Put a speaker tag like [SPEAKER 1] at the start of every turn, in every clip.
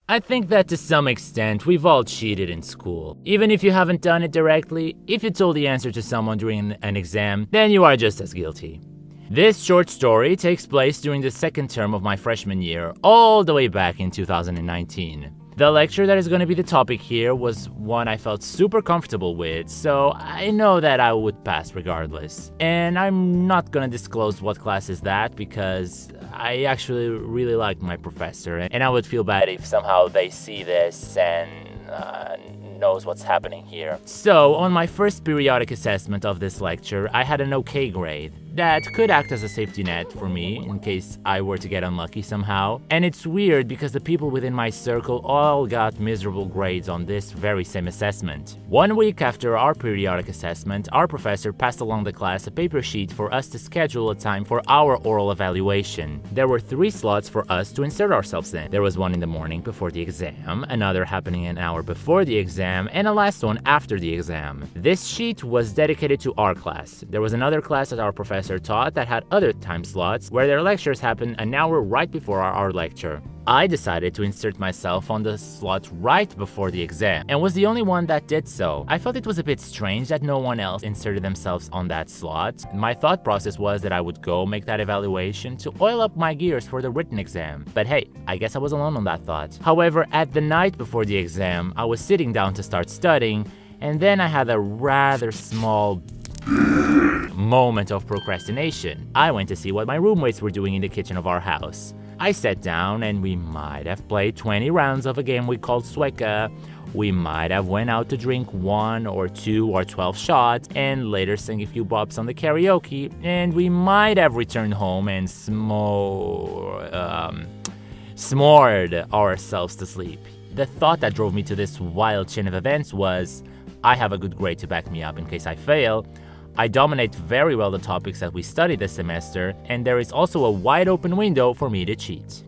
[SPEAKER 1] I think that to some extent, we've all cheated in school. Even if you haven't done it directly, if you told the answer to someone during an exam, then you are just as guilty. This short story takes place during the second term of my freshman year, all the way back in 2019. The lecture that is going to be the topic here was one I felt super comfortable with, so I know that I would pass regardless. And I'm not going to disclose what class is that because I actually really like my professor, and I would feel bad if somehow they see this and knows what's happening here. So, on my first periodic assessment of this lecture, I had an okay grade. That could act as a safety net for me in case I were to get unlucky somehow. And it's weird because the people within my circle all got miserable grades on this very same assessment. 1 week after our periodic assessment, our professor passed along the class a paper sheet for us to schedule a time for our oral evaluation. There were 3 slots for us to insert ourselves in. There was one in the morning before the exam, another happening an hour before the exam, and a last one after the exam. This sheet was dedicated to our class. There was another class that our professor taught that had other time slots where their lectures happened an hour right before our lecture. I decided to insert myself on the slot right before the exam and was the only one that did so. I felt it was a bit strange that no one else inserted themselves on that slot. My thought process was that I would go make that evaluation to oil up my gears for the written exam. But hey, I guess I was alone on that thought. However, at the night before the exam, I was sitting down to start studying, and then I had a rather small moment of procrastination. I went to see what my roommates were doing in the kitchen of our house. I sat down and we might have played 20 rounds of a game we called Sueca. We might have went out to drink 1 or 2 or 12 shots and later sing a few bops on the karaoke, and we might have returned home and smored ourselves to sleep. The thought that drove me to this wild chain of events was, I have a good grade to back me up in case I fail. I dominate very well the topics that we study this semester, and there is also a wide open window for me to cheat.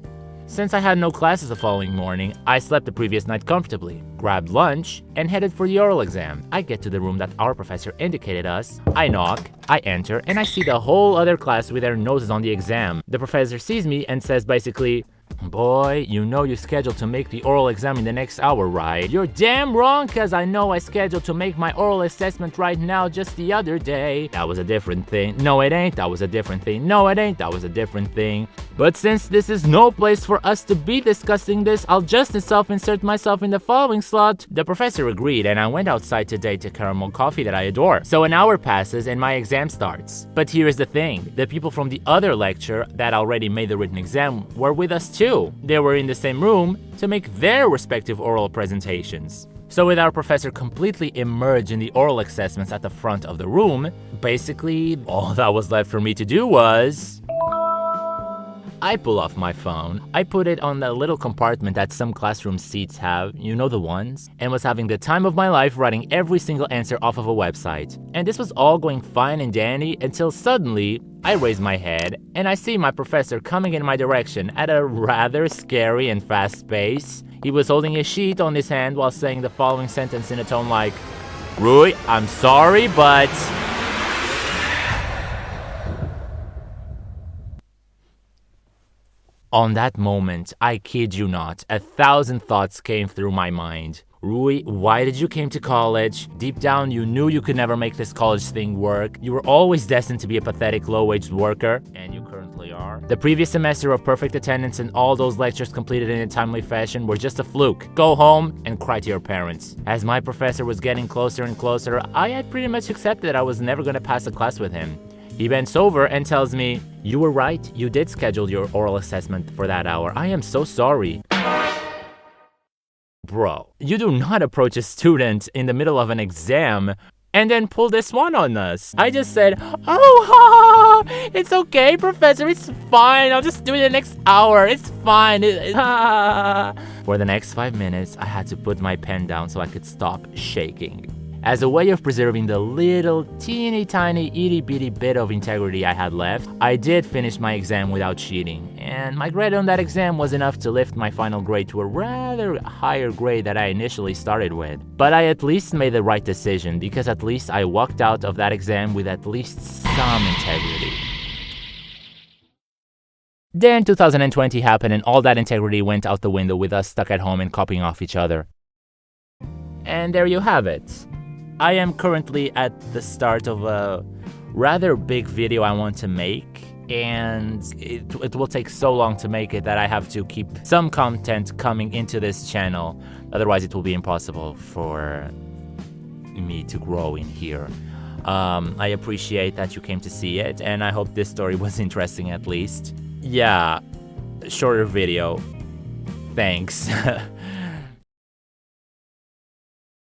[SPEAKER 1] Since I had no classes the following morning, I slept the previous night comfortably, grabbed lunch, and headed for the oral exam. I get to the room that our professor indicated us. I knock, I enter, and I see the whole other class with their noses on the exam. The professor sees me and says basically, "Boy, you know you scheduled to make the oral exam in the next hour, right?" "You're damn wrong, cause I know I scheduled to make my oral assessment right now just the other day." "That was a different thing." "No, it ain't. That was a different thing." "No, it ain't. That was a different thing." "But since this is no place for us to be discussing this, I'll just self-insert myself in the following slot." The professor agreed, and I went outside to date a caramel coffee that I adore. So an hour passes and my exam starts. But here's the thing. The people from the other lecture that already made the written exam were with us too. They were in the same room to make their respective oral presentations. So with our professor completely immersed in the oral assessments at the front of the room, basically all that was left for me to do was... I pull off my phone, I put it on the little compartment that some classroom seats have, you know the ones, and was having the time of my life writing every single answer off of a website. And this was all going fine and dandy until suddenly, I raise my head and I see my professor coming in my direction at a rather scary and fast pace. He was holding a sheet on his hand while saying the following sentence in a tone like, "Rui, I'm sorry, but..." On that moment, I kid you not, 1,000 thoughts came through my mind. Rui, why did you came to college? Deep down, you knew you could never make this college thing work. You were always destined to be a pathetic low-wage worker, and you currently are. The previous semester of perfect attendance and all those lectures completed in a timely fashion were just a fluke. Go home and cry to your parents. As my professor was getting closer and closer, I had pretty much accepted I was never going to pass a class with him. He bends over and tells me, "You were right, you did schedule your oral assessment for that hour. I am so sorry." Bro, you do not approach a student in the middle of an exam and then pull this one on us. I just said, "Oh, it's okay, professor, it's fine. I'll just do it the next hour. It's fine." For the next 5 minutes, I had to put my pen down so I could stop shaking. As a way of preserving the little teeny tiny itty bitty bit of integrity I had left, I did finish my exam without cheating, and my grade on that exam was enough to lift my final grade to a rather higher grade that I initially started with. But I at least made the right decision because at least I walked out of that exam with at least some integrity. Then 2020 happened and all that integrity went out the window with us stuck at home and copying off each other. And there you have it. I am currently at the start of a rather big video I want to make, and it will take so long to make it that I have to keep some content coming into this channel. Otherwise, it will be impossible for me to grow in here. I appreciate that you came to see it, and I hope this story was interesting at least. Yeah, shorter video. Thanks.